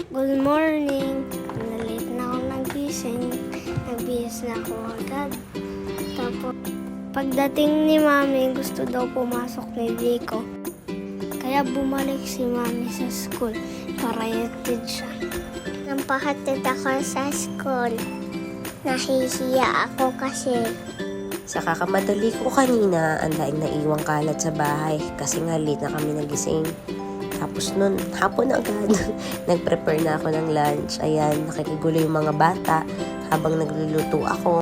Good morning. Nalit na ako nagising. Nagbihis na ako agad. Tapos, pagdating ni Mami, gusto daw pumasok ni Dico. Kaya bumalik si Mami sa school para ihatid siya. Nang pahatid ako sa school, nahihiya ako kasi. Sa kakamadali ko kanina, ang daing naiwang kalat sa bahay kasi nga late na kami nagising. Tapos nun, hapon agad, nag-prepare na ako ng lunch. Ayan, nakikigulo yung mga bata habang nagluluto ako.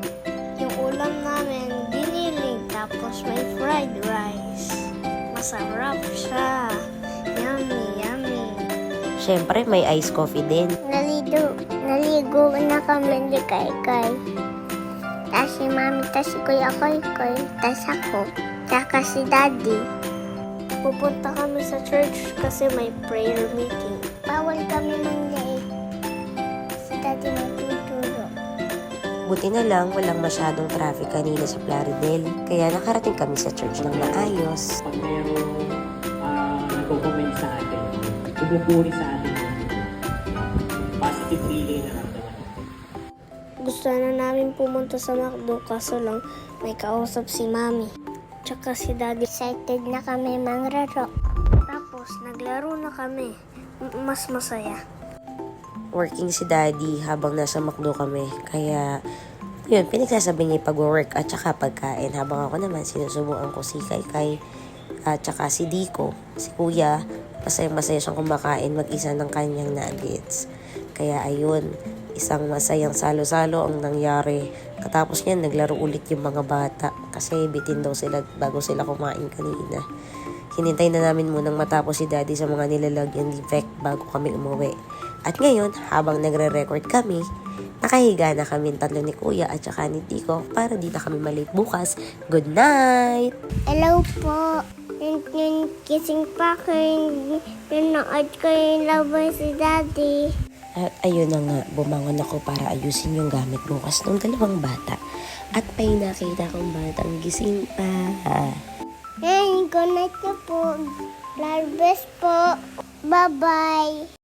Yung ulam namin, giniling, tapos may fried rice. Masarap siya. Yummy, yummy. Syempre, may iced coffee din. Naligo na kami ni Kai. Tas si Mami, tas si Kuya Koy, tas ako, tsaka si Daddy. Pupunta kami sa church kasi may prayer meeting. Bawal kami mag-late. Si Daddy magtuturo. Buti na lang, walang masyadong traffic kanina sa Plaridel. Kaya nakarating kami sa church ng maayos. Pag mayroong nagko-comment sa atin, bumuburi sa atin, positive feeling na naramdaman. Gusto na namin pumunta sa McDo kaso lang may kausap si Mami. Tsaka si Daddy. Excited na kami mangraro. Tapos naglaro na kami. Mas masaya. Working si Daddy habang nasa McDo kami. Kaya, yun, pinagsasabi niya yung pag-work at saka pagkain. Habang ako naman, sinusubukan ko si Kai at saka si Dico, si Kuya. Masayang-masaya siyang kumakain mag-isa ng kanyang nuggets. Kaya ayun, isang masayang salo-salo ang nangyari. Katapos niyan, naglaro ulit yung mga bata kasi bitin daw sila bago sila kumain kanina. Hinintay na namin munang matapos si Daddy sa mga nilalagyan defect bago kami umuwi. At ngayon, habang nagre-record kami, nakahiga na kami tatlo ni Kuya at saka ni Tico para di na kami malate bukas. Good night! Hello po. Yung kissing pa ko, pinood ko yung laban si Daddy. At ayun na nga, bumangon ako para ayusin yung gamit bukas ng dalawang bata. At may nakita kong batang gising pa. Hey, good night na po. God bless po. Bye-bye.